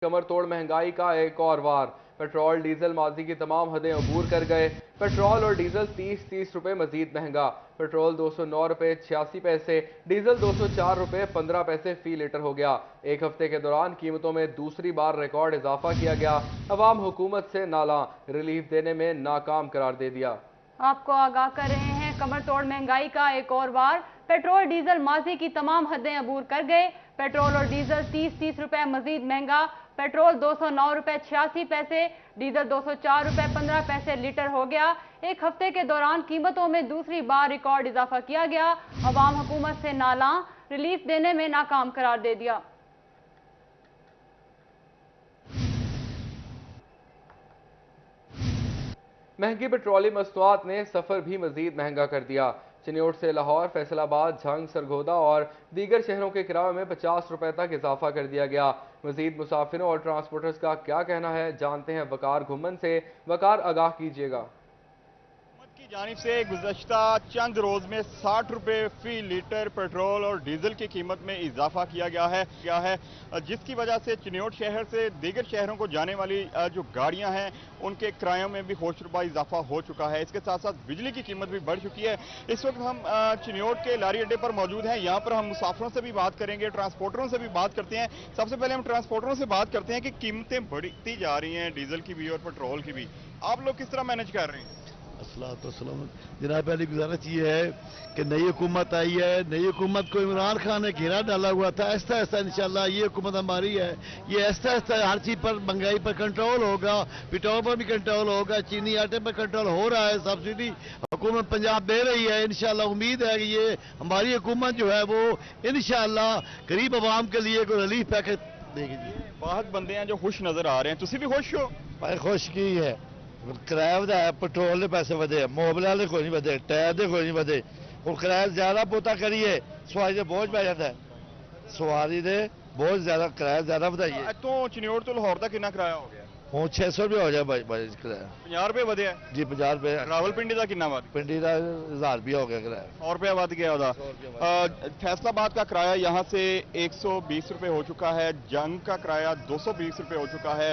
कमर तोड़ महंगाई का एक और वार। पेट्रोल डीजल माजी की तमाम हदें अबूर कर गए। पेट्रोल और डीजल 30 रुपए मजीद महंगा। पेट्रोल 209 रुपए 86 पैसे, डीजल 204 रुपए 15 पैसे फी लीटर हो गया। एक हफ्ते के दौरान कीमतों में दूसरी बार रिकॉर्ड इजाफा किया गया। अवाम हुकूमत से नाला, रिलीफ देने में नाकाम करार दे दिया। आपको आगाह कर रहे हैं, कमर तोड़ महंगाई का एक और वार। पेट्रोल डीजल माजी की तमाम हदें अबूर कर गए। पेट्रोल और डीजल 30 रुपए मजीद महंगा। पेट्रोल 209 रुपए 86 पैसे, डीजल 204 रुपए 15 पैसे लीटर हो गया। एक हफ्ते के दौरान कीमतों में दूसरी बार रिकॉर्ड इजाफा किया गया। अवाम हुकूमत से नाला, रिलीफ देने में नाकाम करार दे दिया। महंगी पेट्रोलियम मसनूआत ने सफर भी मजीद महंगा कर दिया। चिन्योट से लाहौर, फैसलाबाद, झंग, सरगोदा और दीगर शहरों के किराए में 50 रुपए तक इजाफा कर दिया गया। मजीद मुसाफिरों और ट्रांसपोर्टर्स का क्या कहना है, जानते हैं वकार घुमन से। वकार, आगाह कीजिएगा। की जानिब से गुज़श्ता चंद रोज में 60 रुपए फी लीटर पेट्रोल और डीजल की कीमत में इजाफा किया गया है, जिसकी वजह से चिन्योट शहर से दीगर शहरों को जाने वाली जो गाड़ियां हैं उनके किरायों में भी होशरुबा इजाफा हो चुका है। इसके साथ साथ बिजली की कीमत भी बढ़ चुकी है। इस वक्त हम चिन्योट के लारी अड्डे पर मौजूद हैं। यहाँ पर हम मुसाफिरों से भी बात करेंगे, ट्रांसपोर्टरों से भी बात करते हैं। सबसे पहले हम ट्रांसपोर्टरों से बात करते हैं कि कीमतें बढ़ती जा रही हैं, डीजल की भी और पेट्रोल की भी। आप लोग किस तरह मैनेज कर रहे हैं? अस्सलाम जनाब, पहली गुजारिश ये है कि नई हुकूमत आई है। नई हुकूमत को इमरान खान ने घेरा डाला हुआ था। ऐसा ऐसा इंशाल्लाह ये हुकूमत हमारी है, ये ऐसा ऐसा हर चीज पर, महंगाई पर कंट्रोल होगा, पेट्रोल पर भी कंट्रोल होगा, चीनी आटे पर कंट्रोल हो रहा है। सब्सिडी हुकूमत पंजाब दे रही है। इंशाल्लाह उम्मीद है कि ये हमारी हुकूमत जो है वो इंशाल्लाह गरीब आवाम के लिए कोई रिलीफ पैकेज देगी। बहुत बंदे हैं जो खुश नजर आ रहे हैं, तुम भी खुश हो? भाई खुश की है, किराया ਵਧਾਇਆ, पेट्रोल के पैसे ਵਧੇ, मोबाइल वाले कोई नहीं ਵਧੇ, टायर के कोई नहीं ਵਧੇ। और किराया ज्यादा पोता करिए, सवारी से बोझ पै जाता है, सवारी से बहुत ज्यादा किराया ज्यादा ਵਧਾਈਏ। इतों चिन्योट तो लाहौर तक कितना किराया हो गया? ਹੁਣ 600 रुपये हो जाए भाई किराया। 50 रुपए ਵਧਿਆ जी 50 रुपये। रावलपिंडी का कितना वध? पिंडी का 1000 रुपया हो गया किराया। 100 रुपया वध गया ਉਹਦਾ। फैसलाबाद का किराया यहाँ से 120 रुपए हो चुका है, जंग का किराया 220 रुपए हो चुका है,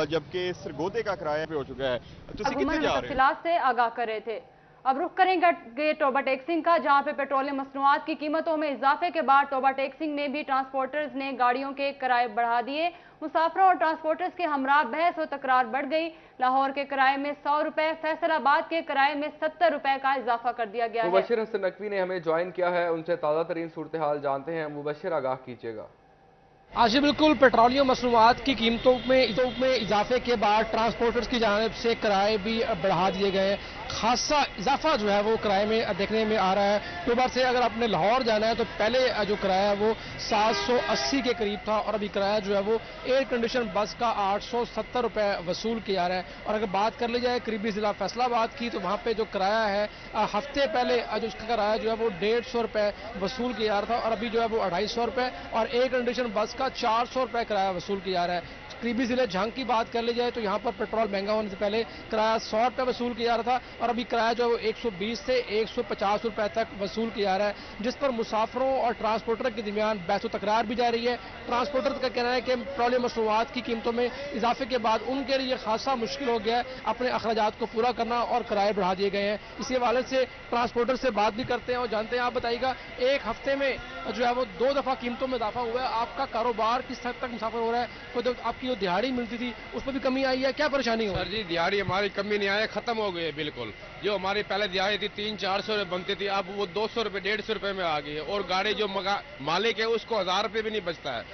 जबकि सरगोदे का किराया भी हो चुका है। तो कितने जा रहे हैं? से आगाह कर रहे थे। अब रुख करेंगे टोबा टैक्सिंग का, जहां पे पेट्रोलियम मसनूआत की कीमतों में इजाफे के बाद टोबा टैक्सिंग में भी ट्रांसपोर्टर्स ने गाड़ियों के किराए बढ़ा दिए। मुसाफिरों और ट्रांसपोर्टर्स के हमरा बहस और तकरार बढ़ गई। लाहौर के किराए में 100 रुपए, फैसलाबाद के किराए में 70 रुपए का इजाफा कर दिया गया है। मुबशिर हसन नकवी ने हमें ज्वाइन किया है, उनसे ताज़ा तरीन सूरत हाल जानते हैं। मुबशिर, आगाह कीजिएगा। आज बिल्कुल पेट्रोलियम मसनूआत की कीमतों में इजाफे के बाद ट्रांसपोर्टर्स की जानिब से किराए भी बढ़ा दिए गए। खासा इजाफा जो है वो किराए में देखने में आ रहा है। टोबा से अगर आपने लाहौर जाना है तो पहले जो किराया है वो 780 के करीब था, और अभी किराया जो है वो एयर कंडीशन बस का 870 रुपए वसूल किया जा रहा है। और अगर बात कर ली जाए करीबी जिला फैसलाबाद की, तो वहाँ पे जो किराया है हफ्ते पहले जो उसका किराया जो है वो 150 रुपए वसूल किया जा रहा था, और अभी जो है वो 250 रुपए, और एयर कंडीशन बस का 400 रुपए किराया वसूल किया जा रहा है। करीबी जिले झंग की बात कर ली जाए तो यहाँ पर पेट्रोल महंगा होने से पहले किराया 100 रुपए वसूल किया जा रहा था, और अभी किराया जो है 120 से 150 रुपए तक वसूल किया जा रहा है, जिस पर मुसाफिरों और ट्रांसपोर्टर के दरमियान बहस तकरार भी जारी है। ट्रांसपोर्टर का कहना है कि पेट्रोलियम मसनूआत की कीमतों में इजाफे के बाद उनके लिए खासा मुश्किल हो गया है अपने अखराजात को पूरा करना, और किराए बढ़ा दिए गए हैं। इसी हवाले से ट्रांसपोर्टर से बात भी करते हैं और जानते हैं। आप बताइएगा, एक हफ्ते में जो है वो 2 दफा कीमतों में इजाफा हुआ है, आपका कारोबार किस हद तक मुसाफिर हो रहा है? तो आपकी जो दिहाड़ी मिलती थी उस पर भी कमी आई है, क्या परेशानी हो? सर जी, दिहाड़ी हमारी कमी नहीं आई, खत्म हो गई है बिल्कुल। जो हमारी पहले दिहाड़ी थी 300-400 रुपए बनती थी, अब वो 200 रुपए 150 रुपए में आ गई है, और गाड़ी जो मालिक है उसको 1000 रुपए भी नहीं बचता है।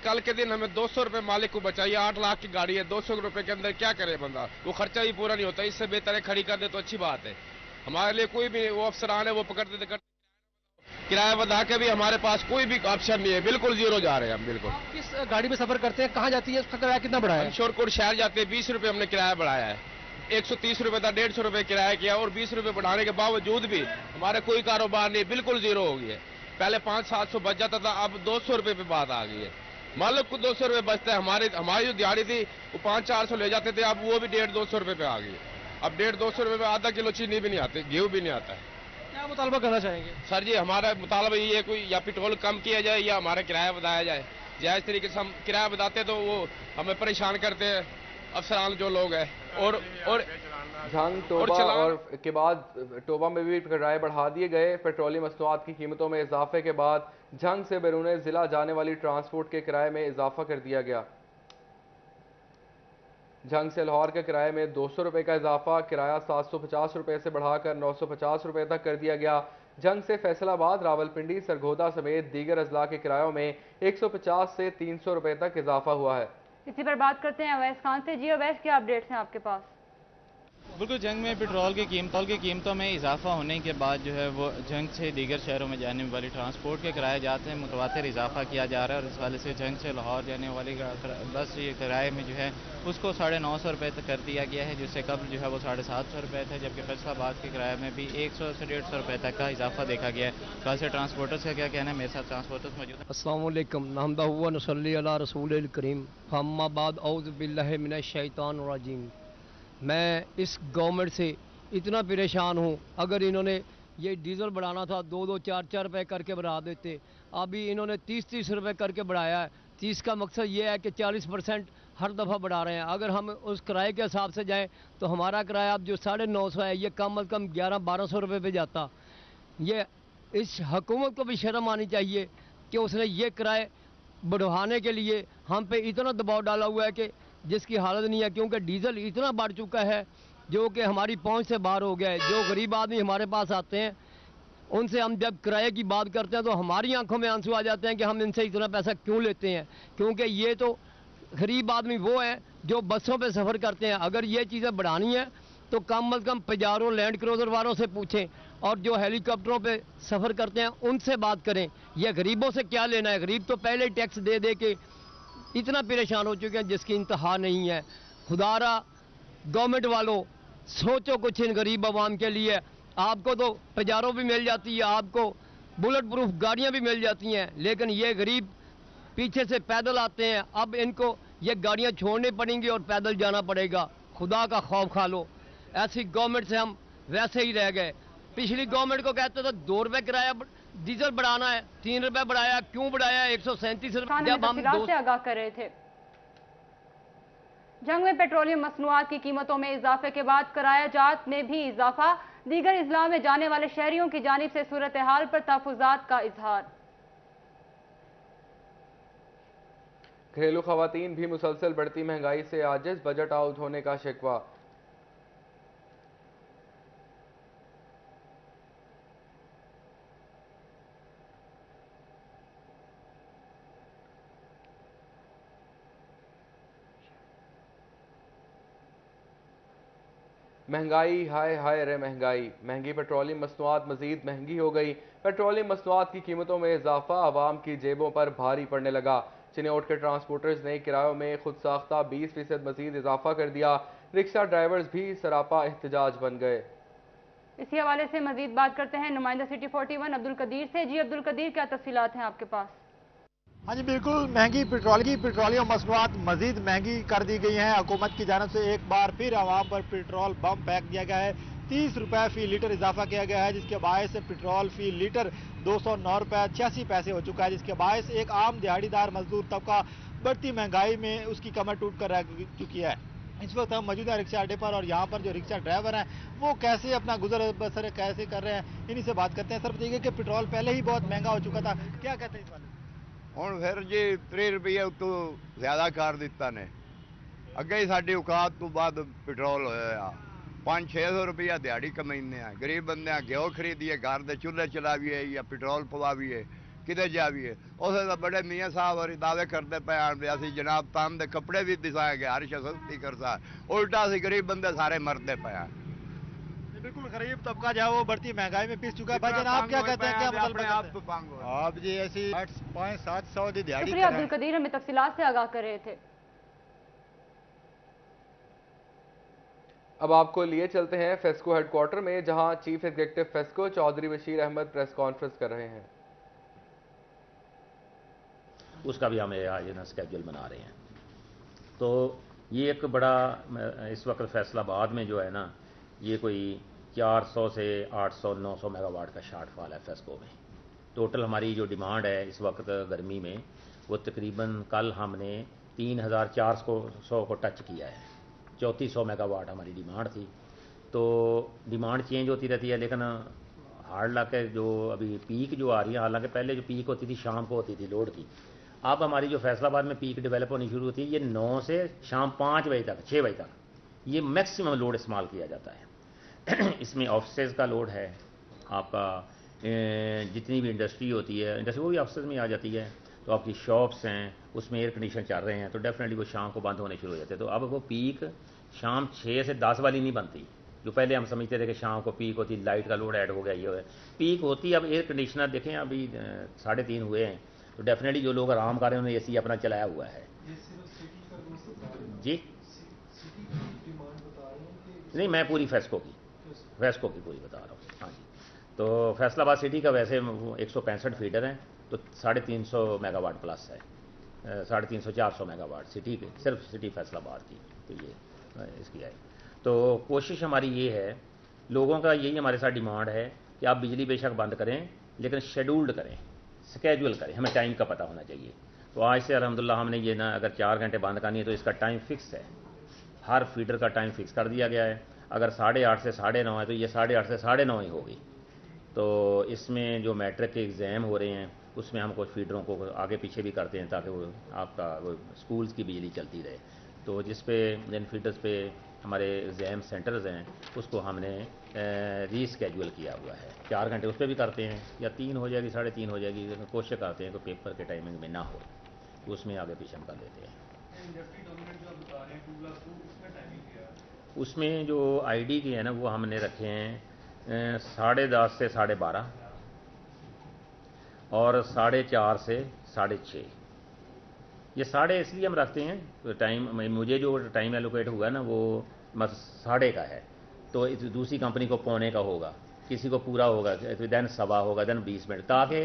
कल के दिन हमें 200 रुपए मालिक को बचाइए, 8 लाख की गाड़ी है, 200 रुपए के अंदर क्या करे बंदा? वो खर्चा भी पूरा नहीं होता। इससे बेहतर है खड़ी कर दे तो अच्छी बात है। हमारे लिए कोई भी वो अफसरान है वो पकड़ते किराया बढ़ा के भी हमारे पास कोई भी ऑप्शन नहीं है, बिल्कुल जीरो जा रहे हैं हम। बिल्कुल। किस गाड़ी में सफर करते हैं, कहाँ जाती है, उसका किराया कितना बढ़ा है? शोरकोट शहर जाते हैं, 20 रुपए हमने किराया बढ़ाया है। 130 रुपए था, 150 रुपए किराया किया, और 20 रुपए बढ़ाने के बावजूद भी हमारे कोई कारोबार नहीं, बिल्कुल जीरो हो गई है। पहले 500-700 बच जाता था, अब 200 रुपए पे बात आ गई है। मालिक को 200 रुपए बचता है, हमारी जो दिहाड़ी थी वो 500-400 ले जाते थे, अब वो भी 150-200 रुपए पे आ गई है। अब 150-200 रुपए में आधा किलो चीनी भी नहीं आती, गेहूं भी नहीं आता है। क्या मुतालबा करना चाहेंगे? सर जी, हमारा मुतालबा ये है कोई या पेट्रोल कम किया जाए या हमारा किराया बढ़ाया जाए। जायज़ तरीके से हम किराया बताते तो वो हमें परेशान करते हैं अफसरान जो लोग हैं। और झंग, टोबा और के बाद टोबा में भी किराए बढ़ा दिए गए। पेट्रोलियम मसनूआत की कीमतों में इजाफे के बाद झंग से बैरून जिला जाने वाली ट्रांसपोर्ट के किराए में इजाफा कर दिया गया। झंग से लाहौर के किराए में 200 रुपये का इजाफा, किराया 750 रुपये से बढ़ाकर 950 रुपये तक कर दिया गया। झंग से फैसलाबाद, रावलपिंडी, सरगोदा समेत दीगर अजला के किरायों में 150 से 300 रुपये तक इजाफा हुआ है। इसी पर बात करते हैं अवैस खान से। जी अवैस, क्या अपडेट्स हैं आपके पास? बिल्कुल, जंग में पेट्रोल की कीमतों में इजाफा होने के बाद जो है वो जंग से दीगर शहरों में जाने वाली ट्रांसपोर्ट के किराए जाते हैं मुतवातिर इजाफा किया जा रहा है। और इस वाले से जंग से लाहौर जाने वाली बस ये किराए में जो है उसको 950 रुपये तक कर दिया गया है, जिससे कबल जो है वो 750 रुपये थे, जबकि फैसलाबाद के किराए में भी 100 से 150 रुपये तक का इजाफा देखा गया है। कल से ट्रांसपोर्टर्स का क्या कहना है, मेरे साथ ट्रांसपोर्टर्स मौजूद है। अस्सलाम वालेकुम, नहमदा हुआ नसल्ली अला रसूलिल करीम, अम्मा बाद औज़ु बिल्लाहि मिनश शैतानिर रजीम। मैं इस गवर्नमेंट से इतना परेशान हूँ, अगर इन्होंने ये डीज़ल बढ़ाना था 2-2, 4-4 रुपये करके बढ़ा देते। अभी इन्होंने 30-30 रुपये करके बढ़ाया है। 30 का मकसद ये है कि 40% हर दफ़ा बढ़ा रहे हैं। अगर हम उस किराए के हिसाब से जाएं तो हमारा किराया अब जो 950 है ये कम अज़ कम 1100-1200 रुपये पे जाता। ये इस हुकूमत को भी शर्म आनी चाहिए कि उसने ये किराए बढ़ाने के लिए हम पे इतना दबाव डाला हुआ है कि जिसकी हालत नहीं है, क्योंकि डीज़ल इतना बढ़ चुका है जो कि हमारी पहुंच से बाहर हो गया है। जो गरीब आदमी हमारे पास आते हैं उनसे हम जब किराए की बात करते हैं तो हमारी आंखों में आंसू आ जाते हैं कि हम इनसे इतना पैसा क्यों लेते हैं, क्योंकि ये तो गरीब आदमी वो हैं जो बसों पे सफ़र करते हैं। अगर ये चीज़ें बढ़ानी है तो कम अज़ कम पजारों, लैंड क्रूज़र वालों से पूछें, और जो हेलीकॉप्टरों पे सफ़र करते हैं उनसे बात करें। ये गरीबों से क्या लेना है? गरीब तो पहले ही टैक्स दे दे के इतना परेशान हो चुके हैं जिसकी इंतहा नहीं है। खुदारा गवर्नमेंट वालों, सोचो कुछ इन गरीब आवाम के लिए। आपको तो पजारों भी मिल जाती है, आपको बुलेट प्रूफ गाड़ियाँ भी मिल जाती हैं, लेकिन ये गरीब पीछे से पैदल आते हैं। अब इनको ये गाड़ियाँ छोड़नी पड़ेंगी और पैदल जाना पड़ेगा। खुदा का खौफ खा लो। ऐसी गवर्नमेंट से हम वैसे ही रह गए। पिछली गवर्नमेंट को कहते थे 2 रुपये किराया डीजल बढ़ाना है, 3 रुपये बढ़ाया, क्यों बढ़ाया? 137 रुपये जब हम से आगाह कर रहे थे। जंग में पेट्रोलियम मसनूआत की कीमतों में इजाफे के बाद किराया जात में भी इजाफा। दीगर इजला में जाने वाले शहरियों की जानिब से सूरत हाल पर तहफ़्फ़ुज़ात का इजहार। घरेलू खवातीन भी मुसलसल बढ़ती महंगाई से आजिज, बजट आउट होने का शिकवा। महंगाई, हाय हाय रे महंगाई। महंगी पेट्रोलियम मसनूआत मजीद महंगी हो गई। पेट्रोलियम मसनूआत की कीमतों में इजाफा आवाम की जेबों पर भारी पड़ने लगा। चिन्योट के ट्रांसपोर्टर्स ने किरायों में खुद साख्ता 20% मजीद इजाफा कर दिया। रिक्शा ड्राइवर्स भी सरापा एहतजाज बन गए। इसी हवाले से मजीद बात करते हैं नुमाइंदा सिटी 41 अब्दुल कदीर से। जी अब्दुल कदीर, क्या तफसीलात हैं आपके पास? हाँ जी बिल्कुल, महंगी पेट्रोलियम मसनूआत मजीद महंगी कर दी गई हैं। हुकूमत की जानब से एक बार फिर आवाम पर पेट्रोल बम फेंक दिया गया है। 30 रुपये फी लीटर इजाफा किया गया है, जिसके बायस से पेट्रोल फी लीटर 209 रुपये 86 पैसे हो चुका है, जिसके बायस एक आम दिहाड़ीदार मजदूर तबका बढ़ती महंगाई में उसकी कमर टूट कर रह चुकी है। इस वक्त हम मौजूद है रिक्शा अड्डे पर, और यहाँ पर जो रिक्शा ड्राइवर हैं वो कैसे अपना गुजर बसर कैसे कर रहे हैं, इन्हीं से बात करते हैं। सर बताइए कि पेट्रोल पहले ही बहुत महंगा हो चुका था, क्या कहते हैं इस वाले? ਹੁਣ ਫਿਰ ਜੀ 30 ਰੁਪਏ ਉਤੋਂ ਜ਼ਿਆਦਾ ਕਰ ਦਿੱਤਾ ਨੇ। ਅੱਗੇ ਹੀ ਸਾਡੀ ਔਕਾਤ ਤੋਂ ਬਾਅਦ ਪੈਟਰੋਲ ਹੋਇਆ 500-600 ਰੁਪਇਆ ਦਿਹਾੜੀ ਕਮਾਈਂਦੇ ਆ। ਗਰੀਬ ਬੰਦੇ ਆ ਘਿਓ ਖਰੀਦੀਏ, ਘਰ ਦੇ ਚੁੱਲ੍ਹੇ ਚਲਾਵੀਏ ਜਾਂ ਪੈਟਰੋਲ ਪਵਾਵੀਏ, ਕਿਤੇ ਜਾਵੀਏ। ਉਸੇ ਦਾ ਬੜੇ ਮੀਆਂ ਸਾਹਿਬ ਹੋਰੀ ਦਾਅਵੇ ਕਰਦੇ ਪਏ ਹਨ ਵੀ ਅਸੀਂ ਜਨਾਬ ਤਾਮ ਦੇ ਕੱਪੜੇ ਵੀ ਦਿਸਾਂਗੇ, ਹਰ ਸ਼ੈ ਸਸਤੀ ਕਰਦਾ। ਉਲਟਾ ਅਸੀਂ ਗਰੀਬ ਬੰਦੇ ਸਾਰੇ ਮਰਦੇ ਪਏ ਆ। बिल्कुल, गरीब तबका जो है वो बढ़ती महंगाई में पिस चुका है। भाई आप क्या कहते हैं, क्या मतलब आप जी ऐसी 500-700 की दिहाड़ी। शुक्रिया अब्दुल कदीर, हमें तफसीलात से आगाह कर रहे थे। अब आपको लिए चलते हैं फेस्को हेडक्वार्टर में, जहां chief executive FESCO Chaudhry Bashir Ahmad press conference कर रहे हैं। उसका भी हम आज ना स्केड्यूल बना रहे हैं। तो ये एक बड़ा इस वक्त फैसलाबाद में जो है ना, ये कोई 400 से 800-900 मेगावाट का शार्टफॉल है फेस्को में। टोटल हमारी जो डिमांड है इस वक्त गर्मी में वो तकरीबन कल हमने 3400 को टच किया है। 3400 मेगावाट हमारी डिमांड थी। तो डिमांड चेंज होती रहती है, लेकिन हार्ड लक है जो अभी पीक जो आ रही है, हालांकि पहले जो पीक होती थी शाम को होती थी लोड की, अब हमारी जो फैसलाबाद में पीक डेवलप होनी शुरू होती है ये 9 से शाम 5 बजे तक 6 बजे तक ये मैक्सिमम लोड इस्तेमाल किया जाता है। इसमें ऑफिसेज का लोड है, आपका जितनी भी इंडस्ट्री होती है, इंडस्ट्री वो भी ऑफिस में आ जाती है, तो आपकी शॉप्स हैं उसमें एयर कंडीशन चल रहे हैं, तो डेफिनेटली वो शाम को बंद होने शुरू हो जाते हैं। तो अब वो पीक शाम 6 से 10 वाली नहीं बनती, जो पहले हम समझते थे कि शाम को पीक होती, लाइट का लोड ऐड हो गया, ये है पीक होती। अब एयर कंडीशनर देखें अभी 3:30 हुए हैं, तो डेफिनेटली जो लोग आराम कर रहे हैं उन्होंने AC अपना चलाया हुआ है। जी नहीं, मैं पूरी फेस्को की पूरी बता रहा हूँ। हाँ जी, तो फैसलाबाद सिटी का वैसे 165 फीडर हैं, तो 350 मेगावाट प्लस है, 350-400 मेगावाट सिटी के, सिर्फ सिटी फैसलाबाद की, तो ये इसकी है। तो कोशिश हमारी ये है, लोगों का यही हमारे साथ डिमांड है कि आप बिजली बेशक बंद करें लेकिन शेड्यूल्ड करें, स्केड्यूल करें, हमें टाइम का पता होना चाहिए। तो आज से अल्हम्दुलिल्लाह हमने ये ना अगर 4 घंटे बंद करनी है तो इसका टाइम फिक्स है, हर फीडर का टाइम फिक्स कर दिया गया है। अगर 8:30 से 9:30 है तो ये 8:30 से 9:30 ही होगी। तो इसमें जो मैट्रिक के एग्ज़ाम हो रहे हैं उसमें हम कुछ फीडरों को आगे पीछे भी करते हैं ताकि वो आपका वो स्कूल्स की बिजली चलती रहे। तो जिस पे जिन फीडर्स पे हमारे एग्ज़ाम सेंटर्स हैं उसको हमने रीस्केड्यूल किया हुआ है। 4 घंटे उस पर भी करते हैं, या 3 हो जाएगी, 3:30 हो जाएगी, लेकिन कोशिश करते हैं कि पेपर के टाइमिंग में ना हो, तो उसमें आगे पीछे हम कर देते हैं। उसमें जो ID के हैं ना वो हमने रखे हैं 10:30 से 12:30 और 4:30 से 6:30। ये 6:30 इसलिए हम रखते हैं, तो टाइम मुझे जो टाइम एलोकेट हुआ ना वो बस 6:30 का है, तो दूसरी कंपनी को 6:45 का होगा, किसी को पूरा होगा, देन 1:15 होगा, देन 20 मिनट, ताकि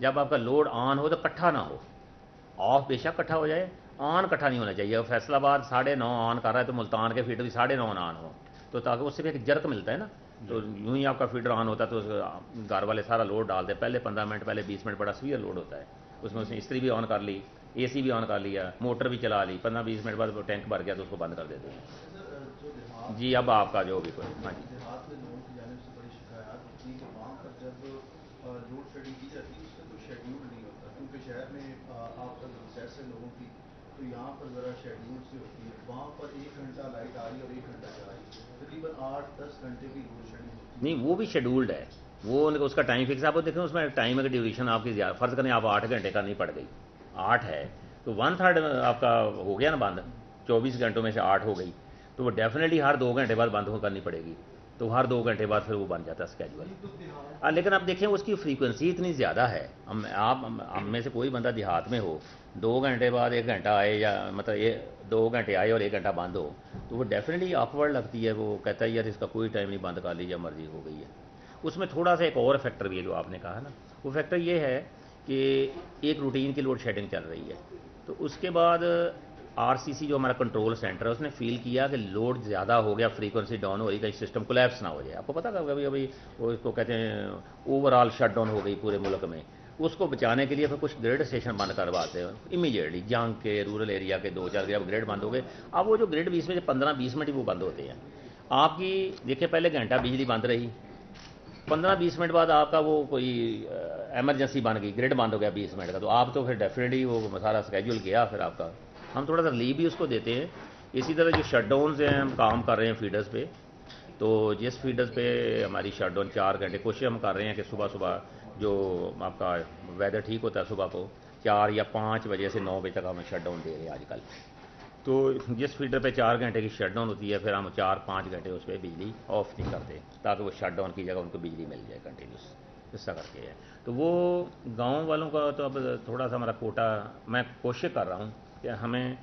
जब आपका लोड ऑन हो तो इकट्ठा ना हो। ऑफ बेशक इकट्ठा हो जाए, ऑन इकट्ठा नहीं होना चाहिए। फैसलाबाद 9:30 ऑन कर रहा है तो मुल्तान के फीडर भी 9:30 ऑन हो, तो ताकि उससे भी एक जर्क मिलता है ना। तो यूँ ही आपका फीडर ऑन होता है तो घर वाले सारा लोड डाल दे, पहले 15 मिनट, पहले 20 मिनट बड़ा सीवियर लोड होता है, उसमें इस्त्री भी ऑन कर ली, AC भी ऑन कर लिया, मोटर भी चला ली, 15-20 मिनट बाद टैंक भर गया तो उसको बंद कर देते हैं। जी अब आपका जो भी कोई, हाँ जी लोड शेडिंग की जाती है उसका कोई शेड्यूल नहीं होता, क्योंकि शहर में आपका एक्सेस है लोगों की, तो यहाँ पर ज़रा शेड्यूल से होती है। वहाँ पर 1 घंटा लाइट आ रही है और 1 घंटा जा रही है, तकरीबन 8-10 घंटे की लोड शेडिंग होती है। नहीं, वो भी शेड्यूल्ड है, वो उसका टाइम फिक्स। आप देखें उसमें टाइम की ड्यूरेशन आपकी ज़्यादा, फ़र्ज़ करें आप 8 घंटे करनी पड़ गई, 8 है तो 1/3 आपका हो गया ना बंद, 24 घंटों में से 8 हो गई, तो वो डेफिनेटली हर 2 घंटे बाद बंद करनी पड़ेगी, तो हर 2 घंटे बाद फिर वो बन जाता है स्केड्यूल। लेकिन अब देखें उसकी फ्रीक्वेंसी इतनी ज़्यादा है, हम में से कोई बंदा देहात में हो 2 घंटे बाद 1 घंटा आए, या मतलब ये 2 घंटे आए और 1 घंटा बंद हो, तो वो डेफिनेटली ऑकवर्ड लगती है। वो कहता है यार इसका कोई टाइम नहीं, बंद कर लीजिए, मर्जी हो गई है। उसमें थोड़ा सा एक और फैक्टर भी है जो आपने कहा ना, वो फैक्टर ये है कि एक रूटीन की लोड शेडिंग चल रही है, तो उसके बाद RCC जो हमारा कंट्रोल सेंटर है उसने फील किया कि लोड ज़्यादा हो गया, फ्रीक्वेंसी डाउन हो रही, कहीं सिस्टम कोलैप्स ना हो जाए। आपको पता था कभी अभी वो इसको कहते हैं ओवरऑल शट डाउन हो गई पूरे मुल्क में, उसको बचाने के लिए फिर कुछ ग्रिड स्टेशन बंद करवाते हैं इमीडिएटली। जंग के रूरल एरिया के 2-4 अब ग्रिड बंद हो गए। अब वो जो ग्रिड 20 में से 15-20 मिनट ही वो बंद होते हैं। आपकी देखिए पहले घंटा बिजली बंद रही, 15-20 मिनट बाद आपका वो कोई एमरजेंसी बन गई, ग्रिड बंद हो गया 20 मिनट का, तो आप तो फिर डेफिनेटली वो सारा स्केड्यूल गया। फिर आपका हम थोड़ा सा रिलीफ भी उसको देते हैं। इसी तरह जो शटडाउन्स हैं हम काम कर रहे हैं फीडर्स पे, तो जिस फीडर्स पे हमारी शटडाउन 4 घंटे, कोशिश हम कर रहे हैं कि सुबह सुबह जो आपका वेदर ठीक होता है सुबह को 4 या 5 बजे से 9 बजे तक हम शटडाउन दे रहे हैं आजकल। तो जिस फीडर पे 4 घंटे की शटडाउन होती है फिर हम 4-5 घंटे उस पर बिजली ऑफ नहीं करते, ताकि वो शटडाउन की जगह उनको बिजली मिल जाए कंटिन्यूस, ऐसा करके है। तो वो गांव वालों का तो अब थोड़ा सा हमारा कोटा, मैं कोशिश कर रहा हूँ कि हमें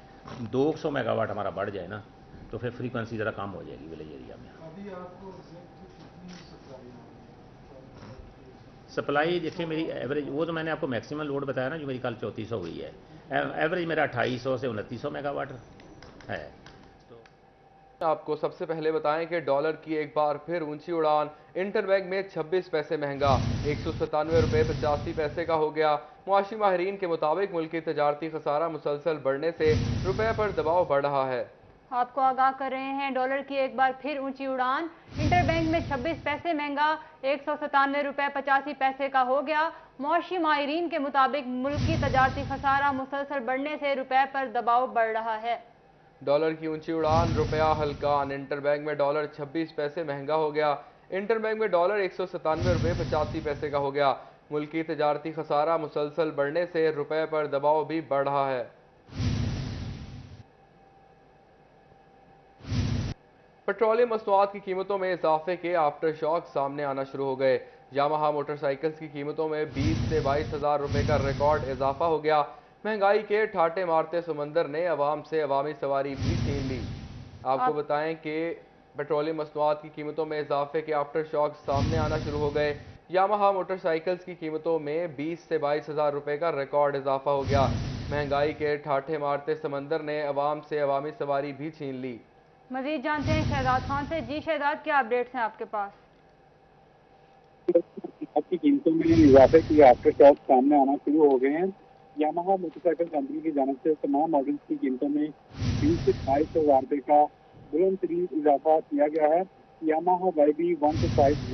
200 मेगावाट हमारा बढ़ जाए ना, तो फिर फ्रीक्वेंसी ज़रा कम हो जाएगी विलेज एरिया में। अभी आपको सप्लाई देखिए मेरी एवरेज, वो तो मैंने आपको मैक्सिमम लोड बताया ना जो मेरी कल 3400 हुई है, एवरेज मेरा 2800 से 2900 मेगावाट है। आपको सबसे पहले बताएं कि डॉलर की एक बार फिर ऊंची उड़ान। इंटरबैंक में 26 पैसे महंगा, 197 रुपये 85 पैसे का हो गया। मुआशी माहिरीन के मुताबिक मुल्की तजारती खसारा मुसलसल बढ़ने से रुपये पर दबाव बढ़ रहा है। आपको आगाह कर रहे हैं, डॉलर की एक बार फिर ऊंची उड़ान। इंटरबैंक में 26 पैसे महंगा, 197 रुपये 85 पैसे का हो गया। मुआशी माहिरीन के मुताबिक मुल्की तजारती खसारा मुसलसल बढ़ने से रुपये पर दबाव बढ़ रहा है। डॉलर की ऊंची उड़ान, रुपया हल्का। इंटरबैंक में डॉलर 26 पैसे महंगा हो गया। इंटरबैंक में डॉलर 197 रुपये 85 पैसे का हो गया। मुल्की तजारती खसारा मुसलसल बढ़ने से रुपये पर दबाव भी बढ़ रहा है। पेट्रोलियम मसनूआत की कीमतों में इजाफे के आफ्टर शॉक सामने आना शुरू हो गए। यामाहा मोटरसाइकिल्स की कीमतों में 20 से 22 हज़ार रुपये का रिकॉर्ड इजाफा हो गया। महंगाई के ठाटे मारते समंदर ने अवाम से अवामी सवारी भी छीन ली। आपको बताएं कि पेट्रोलियम मसनूआत की कीमतों में इजाफे के आफ्टर शॉक सामने आना शुरू हो गए। यामाहा मोटरसाइकिल्स की कीमतों में 20 से 22 हज़ार रुपये का रिकॉर्ड इजाफा हो गया। महंगाई के ठाठे मारते समंदर ने अवाम से अवामी सवारी भी छीन ली। मजीद जानते हैं शहजाद खान से। जी शहजाद, क्या अपडेट्स हैं आपके पास? की कीमतों में इजाफे के आफ्टर शॉक सामने आना शुरू हो गए हैं। यामाहा मोटरसाइकिल कंपनी की जानिब से तमाम मॉडल्स की कीमतों में 20 से 22 हज़ार रुपये का बुलंद तरीन इजाफा किया गया है। यामाहा YB 125V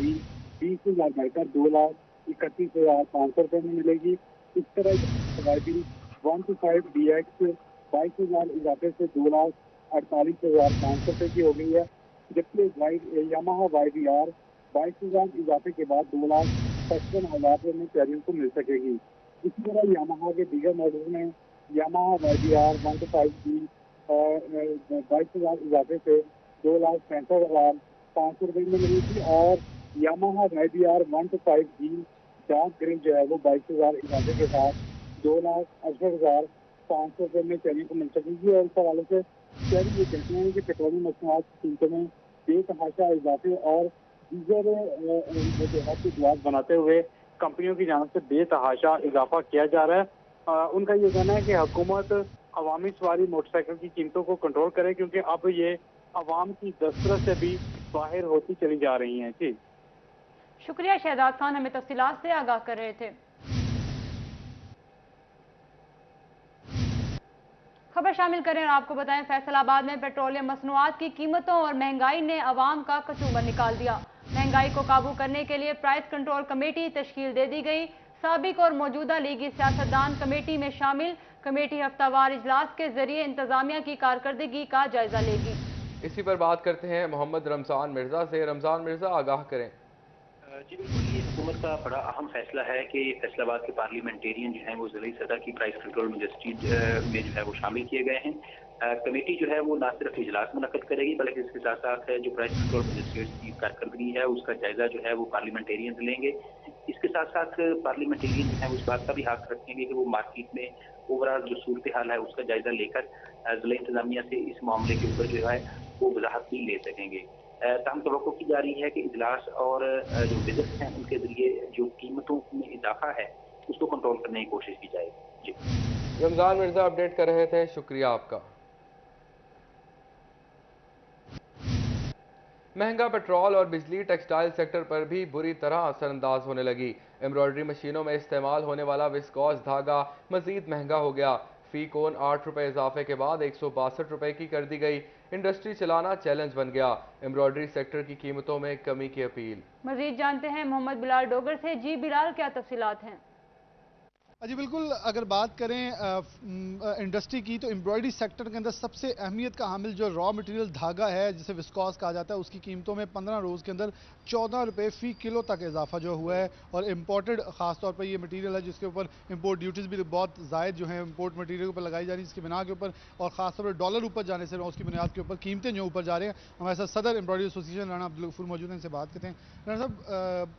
20 हज़ार रुपये का 2,31,500 रुपये में मिलेगी। इस तरह YB 125DX 22 हज़ार इजाफे से 2,48,500 रुपये की हो गई है। जबकि यामाहा YBR 22 हज़ार इजाफे के बाद 2,55,000 रुपये में कैरियर को मिल सकेगी। इसी तरह यामाहा के दीगर मॉडल में यामाहा YBR 125V 22 हज़ार इजाफे से 2,65,500 रुपये में मिली थी और Yamaha YBR 125V dark green जो है वो 22 हज़ार इजाफे के साथ 2,68,500 रुपये में कैरियर को मिल सकेगी। और इस हवाले से शहरी ये कहते हैं कि पेट्रोलियम मसनूआत की कीमतों में बेतहाशा इजाफे और दीगर वजूहात की बनाते हुए कंपनियों की जानिब से बेतहाशा इजाफा किया जा रहा है। उनका ये कहना है कि हुकूमत अवामी सवारी मोटरसाइकिल की कीमतों को कंट्रोल करे, क्योंकि अब ये अवाम की दस्तरस से भी बाहर होती चली जा रही हैं। जी शुक्रिया शहजाद खान, हमें तफसीलात से आगाह कर रहे थे। खबर शामिल करें और आपको बताएं, फैसलाबाद में पेट्रोलियम मसनूआत की कीमतों और महंगाई ने अवाम का कचूबर निकाल दिया। महंगाई को काबू करने के लिए प्राइस कंट्रोल कमेटी तश्कील दे दी गई। साबिक और मौजूदा लीगी सियासतदान कमेटी में शामिल। कमेटी हफ्तावार इजलास के जरिए इंतजामिया की कारकर्दगी का जायजा लेगी। इसी पर बात करते हैं मोहम्मद रमजान मिर्जा से। रमजान मिर्जा, आगाह करें। जी बिल्कुल, ये हुकूमत का बड़ा अहम फैसला है कि फैसलाबाद के पार्लियामेंटेरियन जो हैं वो ज़िली सतह की प्राइस कंट्रोल मजिस्ट्रेट में जो है वो शामिल किए गए हैं। कमेटी जो है वो न सिर्फ इजलास मुनक्कद करेगी बल्कि इसके साथ साथ जो प्राइस कंट्रोल मजिस्ट्रेट की कारकर्दगी है उसका जायजा जो है वो पार्लियामेंटेरियन लेंगे। इसके साथ साथ पार्लियामेंटेरियन जो है उस बात का भी हक रखेंगे कि वो मार्केट में ओवरऑल जो सूरत हाल है उसका जायजा लेकर ज़िला इंतजामिया से इस मामले के ऊपर जो है वो वजाहत भी ले सकेंगे। तमाम तवक्को की जा रही है कि इजलास और जो विजिट हैं उनके जरिए जो कीमतों में इजाफा है उसको कंट्रोल करने की कोशिश की जाएगी। जी रमजान मिर्जा अपडेट कर रहे थे, शुक्रिया आपका। महंगा पेट्रोल और बिजली टेक्सटाइल सेक्टर पर भी बुरी तरह असरअंदाज होने लगी। एम्ब्रॉयडरी मशीनों में इस्तेमाल होने वाला विस्कॉस धागा मजीद महंगा हो गया। फी कोन 8 रुपये इजाफे के बाद 162 रुपये की कर दी गई। इंडस्ट्री चलाना चैलेंज बन गया। एम्ब्रॉयडरी सेक्टर की कीमतों में कमी की अपील। मजीद जानते हैं मोहम्मद बिलाल डोगर से। जी बिलाल, क्या तफसीलात हैं? जी बिल्कुल, अगर बात करें इंडस्ट्री की तो एम्ब्रॉयडरी सेक्टर के अंदर सबसे अहमियत का हामिल जो रॉ मटेरियल धागा है जिसे विस्कॉस कहा जाता है उसकी कीमतों में 15 रोज़ के अंदर 14 रुपये फ़ी किलो तक इजाफा जो हुआ है। और इम्पोर्टेड ख़ास तौर पर ये मटेरियल है जिसके ऊपर इम्पोर्ट ड्यूटीज़ भी बहुत ज़ायद जो है इम्पोर्ट मटेरियल के ऊपर लगाई जा रही है, जिसकी बिना के ऊपर और ख़ास तौर पर डॉलर ऊपर जाने से उसकी बुनियाद के ऊपर कीमतें जो ऊपर जा रहे हैं। हमारे साथ सदर एम्ब्रॉयडरी एसोसिएशन राना अब्दुल गफूर मौजूद हैं, इनसे बात करते हैं। राना साहब,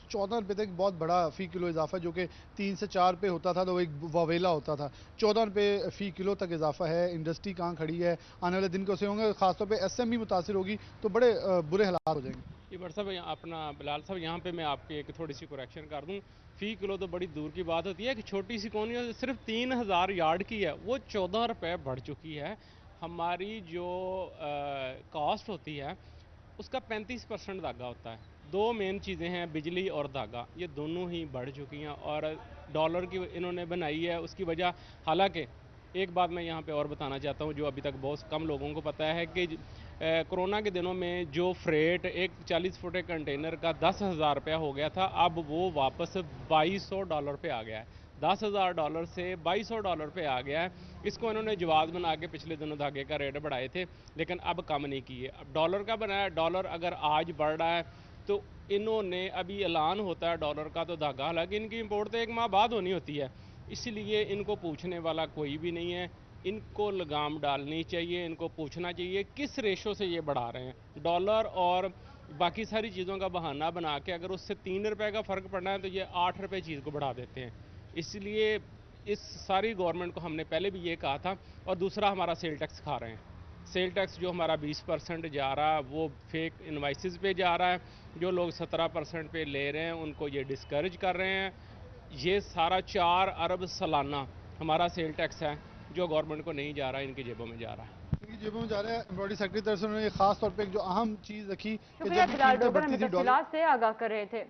14 रुपये तक बहुत बड़ा फ़ी किलो इजाफा, जो कि 3 से 4 रुपये होता था तो एक वावेला होता था, 14 रुपये फ़ी किलो तक इजाफा है। इंडस्ट्री कहाँ खड़ी है, आने वाले दिन कैसे होंगे, खासतौर पे SME मुतासिर होगी तो बड़े बुरे हालात हो जाएंगे। ये बट साहब अपना बिलाल साहब यहाँ पे मैं आपकी एक थोड़ी सी करेक्शन कर दूँ। फ़ी किलो तो बड़ी दूर की बात होती है कि छोटी सी कोनी सिर्फ 3000 यार्ड की है वो 14 रुपये बढ़ चुकी है। हमारी जो कॉस्ट होती है उसका 35% धागा होता है। दो मेन चीज़ें हैं, बिजली और धागा, ये दोनों ही बढ़ चुकी हैं और डॉलर की इन्होंने बनाई है उसकी वजह। हालांकि एक बात मैं यहाँ पे और बताना चाहता हूँ जो अभी तक बहुत कम लोगों को पता है कि कोरोना के दिनों में जो फ्रेट एक 40 फुट कंटेनर का 10,000 रुपया हो गया था, अब वो वापस $2200 पे आ गया है। $10,000 से $2200 पे आ गया है। इसको इन्होंने जवाब बना के पिछले दिनों धागे का रेट बढ़ाए थे, लेकिन अब कम नहीं किए। अब डॉलर का बनाया, डॉलर अगर आज बढ़ रहा है तो इन्होंने अभी ऐलान होता है डॉलर का तो धागा, हालांकि इनकी इंपोर्ट तो 1 माह बाद होनी होती है, इसलिए इनको पूछने वाला कोई भी नहीं है। इनको लगाम डालनी चाहिए, इनको पूछना चाहिए किस रेशो से ये बढ़ा रहे हैं। डॉलर और बाकी सारी चीज़ों का बहाना बना के अगर उससे 3 रुपए का फ़र्क पड़ना है तो ये 8 रुपए चीज़ को बढ़ा देते हैं। इसलिए इस सारी गवर्नमेंट को हमने पहले भी ये कहा था। और दूसरा, हमारा सेल टैक्स खा रहे हैं। सेल टैक्स जो हमारा 20% जा रहा है वो फेक इनवाइसेस पे जा रहा है। जो लोग 17% पे ले रहे हैं उनको ये डिस्करेज कर रहे हैं। ये सारा 4 अरब सालाना हमारा सेल टैक्स है जो गवर्नमेंट को नहीं जा रहा है, इनकी जेबों में जा रहा है। इनकी जेबों में जा रहा है। एम्ब्रॉयडरी सेक्रेटरी की तरफ से उन्होंने ये खास तौर पे एक जो अहम चीज रखी कि शुक्रिया जब बिलाल कीमतें डोगर, बढ़ती हमें थी डॉलर तफसीलात से आगाह कर रहे थे।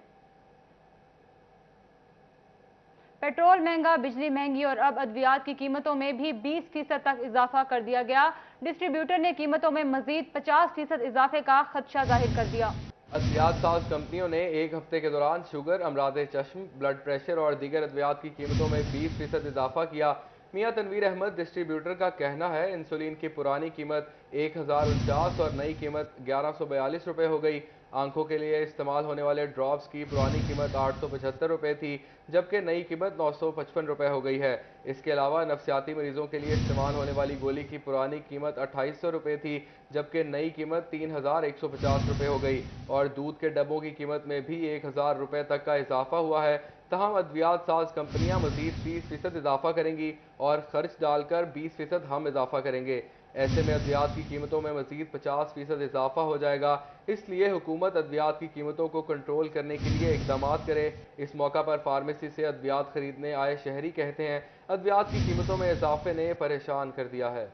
पेट्रोल महंगा, बिजली महंगी और अब अद्वियात की कीमतों में भी 20% तक इजाफा कर दिया गया। डिस्ट्रीब्यूटर ने कीमतों में मजीद 50% इजाफे का खदशा जाहिर कर दिया। अद्वियात साज कंपनियों ने एक हफ्ते के दौरान शुगर, अमराज चश्म, ब्लड प्रेशर और दीगर अद्वियात की कीमतों में 20% इजाफा किया। मियां तनवीर अहमद डिस्ट्रीब्यूटर का कहना है इंसुलिन की पुरानी कीमत 1049 और नई कीमत 1142 रुपए हो गई। आंखों के लिए इस्तेमाल होने वाले ड्रॉप्स की पुरानी कीमत 875 रुपए थी, जबकि नई कीमत 955 रुपए हो गई है। इसके अलावा नफसियाती मरीजों के लिए इस्तेमाल होने वाली गोली की पुरानी कीमत 2800 रुपए थी, जबकि नई कीमत 3150 रुपए हो गई। और दूध के डब्बों की कीमत में भी 1000 रुपए तक का इजाफा हुआ है। तहम अद्वियात साज कंपनियां मजीद 30% इजाफा करेंगी और खर्च डालकर 20% हम इजाफा करेंगे। ऐसे में अद्वियात की कीमतों में मजीद 50% इजाफा हो जाएगा। इसलिए हुकूमत अद्वियात की कीमतों को कंट्रोल करने के लिए इकदाम करे। इस मौका पर फार्मेसी से अद्वियात खरीदने आए शहरी कहते हैं अद्वियात की कीमतों में इजाफे ने परेशान कर दिया है।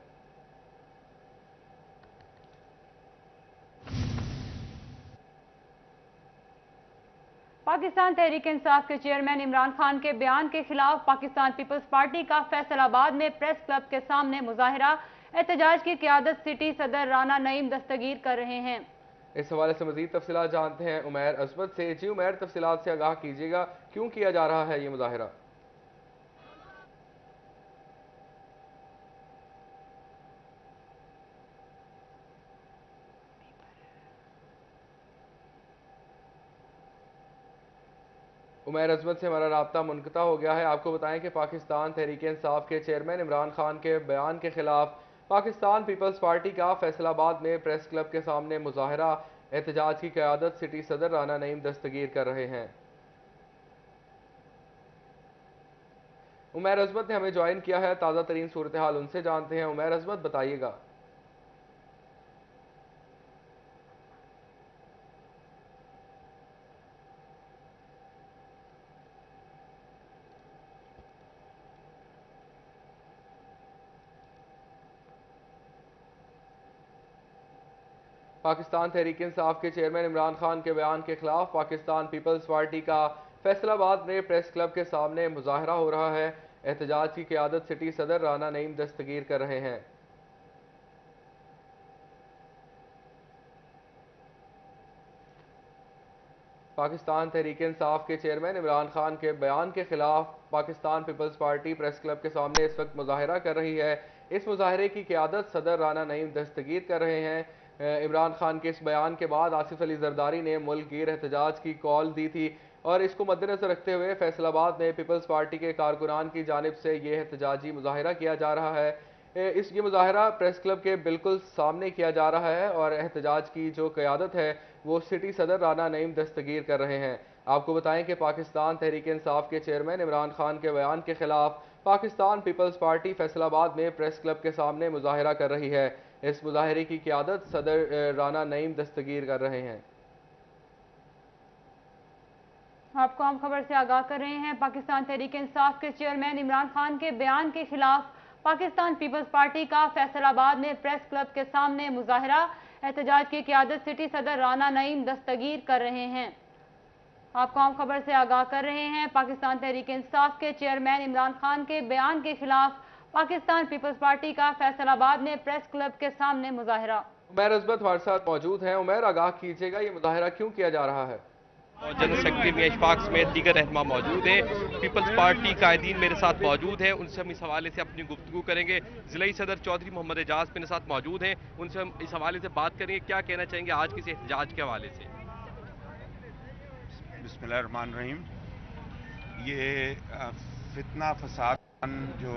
पाकिस्तान तहरीक इंसाफ के चेयरमैन इमरान खान के बयान के खिलाफ पाकिस्तान पीपल्स पार्टी का फैसलाबाद में प्रेस क्लब के सामने मुजाहिरा। एहतजाज की क़यादत सिटी सदर राना नईम दस्तगीर कर रहे हैं। इस हवाले से मजीद तफसीलात जानते हैं उमैर अजमत से। जी उमैर, तफसीलात से आगाह कीजिएगा, क्यों किया जा रहा है ये मुजाहिरा? उमैर अजमत से हमारा राब्ता मुनक़ता हो गया है। आपको बताएं कि पाकिस्तान तहरीक इंसाफ के चेयरमैन इमरान खान के बयान के खिलाफ पाकिस्तान पीपल्स पार्टी का फैसलाबाद में प्रेस क्लब के सामने मुजाहिरा। एहतजाज की क़यादत सिटी सदर राना नईम दस्तगीर कर रहे हैं। उमैर अजमत ने हमें ज्वाइन किया है, ताज़ा तरीन सूरत हाल उनसे जानते हैं। उमैर अजमत, बताइएगा। पाकिस्तान तहरीक इंसाफ के चेयरमैन इमरान खान के बयान के खिलाफ पाकिस्तान पीपल्स पार्टी का फैसलाबाद में प्रेस क्लब के सामने मुजाहरा हो रहा है। एहतजाज की क़यादत सिटी सदर राना नईम दस्तगीर कर रहे हैं। पाकिस्तान तहरीक इंसाफ के चेयरमैन इमरान खान के बयान के खिलाफ पाकिस्तान पीपल्स पार्टी प्रेस क्लब के सामने इस वक्त मुजाहिरा कर रही है। इस मुजाहरे की क़यादत सदर राना नईम दस्तगीर कर रहे हैं। इमरान खान के इस बयान के बाद आसिफ अली जरदारी ने मुल्क गिर एहतजाज की कॉल दी थी और इसको मद्देनजर रखते हुए फैसलाबाद में पीपल्स पार्टी के कारकुनान की जानिब से ये एहतजाजी मुजाहिरा किया जा रहा है। ये मुजाहिरा प्रेस क्लब के बिल्कुल सामने किया जा रहा है और एहतजाज की जो क़यादत है वो सिटी सदर राना नईम दस्तगीर कर रहे हैं। आपको बताएं कि पाकिस्तान तहरीक इंसाफ के चेयरमैन इमरान खान के बयान के खिलाफ पाकिस्तान पीपल्स पार्टी फैसलाबाद में प्रेस क्लब के सामने मुजाहिरा कर रही है। इस मुजाहिरे की क़यादत सदर राना नईम दस्तगीर कर रहे हैं। आपको हम खबर से आगाह कर रहे हैं। पाकिस्तान तहरीक इंसाफ के चेयरमैन इमरान खान के बयान के खिलाफ पाकिस्तान पीपल्स पार्टी का फैसलाबाद में प्रेस क्लब के सामने मुजाहरा। एहतजाज की क़यादत सिटी सदर राना नईम दस्तगीर कर रहे हैं। आपको आम खबर से आगाह कर रहे हैं। पाकिस्तान तहरीक इंसाफ के चेयरमैन इमरान खान के बयान के खिलाफ पाकिस्तान पीपल्स पार्टी का फैसलाबाद में प्रेस क्लब के सामने मुजाहरा। उमैर अजमत हमारे साथ मौजूद हैं। उमैर, आगाह कीजिएगा, ये मुजाहरा क्यों किया जा रहा है? जनरल सेक्रेटरी मियां इशफाक समेत दीगर रहनुमा मौजूद हैं। पीपल्स पार्टी कायदीन मेरे साथ मौजूद हैं, उनसे हम इस हवाले से अपनी गुफ्तगू करेंगे। जिला सदर चौधरी मोहम्मद एजाज मेरे साथ मौजूद हैं, उनसे हम इस हवाले से बात करेंगे। क्या कहना चाहेंगे आज के इस एहतजाज के हवाले से? बिस्मिल्लाहिर्रहमानिर्रहीम। ये फितना फसाद जो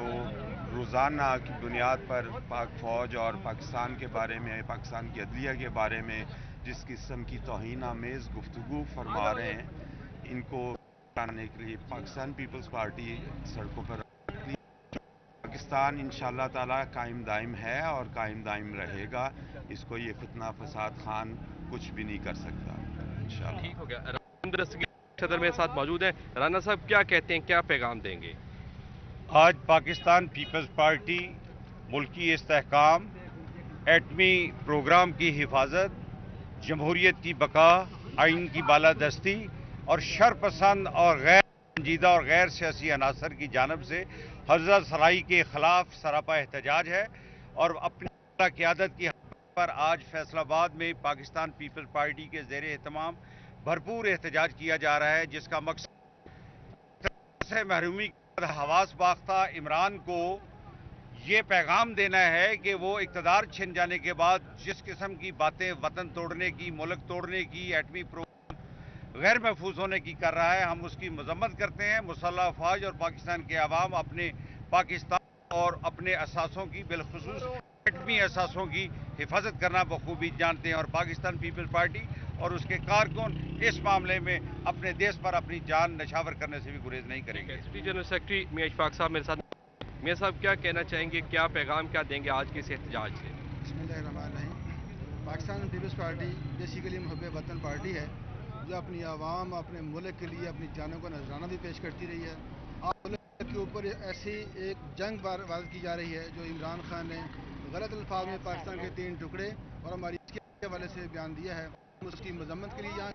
रोज़ाना की बुनियाद पर पाक फ़ौज और पाकिस्तान के बारे में, पाकिस्तान की अदलिया के बारे में जिस किस्म की तौहीन आमेज़ गुफ्तगू फरमा रहे हैं, इनको कराने के लिए पाकिस्तान पीपल्स पार्टी सड़कों पर पाकिस्तान इंशाअल्लाह ताला कायम दायम है और कायम दायम रहेगा। इसको ये फितना फसाद खान कुछ भी नहीं कर सकता इंशाअल्लाह। ठीक हो गया। सदर मेरे साथ मौजूद हैं। राना साहब, क्या कहते हैं, क्या पैगाम देंगे? आज पाकिस्तान पीपल्स पार्टी मुल्की इस्तेहकाम, एटमी प्रोग्राम की हिफाजत, जमहूरियत की बका, आइन की बालादस्ती और शरपसंद और गैर संजीदा और गैर सियासी अनासर की जानब से हज़रत सराई के खिलाफ सरापा एहतजाज है। और अपनी क़यादत की पर आज फैसलाबाद में पाकिस्तान पीपल्स पार्टी के ज़ेर एहतमाम भरपूर एहतजाज किया जा रहा है, जिसका मकसद से महरूमी हवास बाख्ता इमरान को ये पैगाम देना है कि वो इक़्तिदार छिन जाने के बाद जिस किस्म की बातें वतन तोड़ने की, मुल्क तोड़ने की, एटमी प्रोग्राम गैर महफूज होने की कर रहा है, हम उसकी मजम्मत करते हैं। मुसल्लह अफवाज और पाकिस्तान के अवाम अपने पाकिस्तान और अपने असासों की, बिलखुसूस एटमी असासों की हिफाजत करना बखूबी जानते हैं और पाकिस्तान पीपल्स पार्टी और उसके कारकुन इस मामले में अपने देश पर अपनी जान नशावर करने से भी गुरेज नहीं करेंगे। जनरल सेक्रेटरी मियां इशफाक साहब मेरे साथ। मियां साहब, क्या कहना चाहेंगे, क्या पैगाम क्या देंगे आज के इस एहतजाज से? बिस्मिल्लाहिर्रहमानिर्रहीम। पाकिस्तान पीपल्स पार्टी बेसिकली मुहब्बे वतन पार्टी है, जो अपनी आवाम, अपने मुल्क के लिए अपनी जानों का नजराना भी पेश करती रही है। आज मुल्क के ऊपर ऐसी एक जंग वारद की जा रही है जो इमरान खान ने गलत अल्फाज में पाकिस्तान के 3 टुकड़े और हमारी इसके हवाले से बयान दिया है। उसकी मजम्मत के लिए यहाँ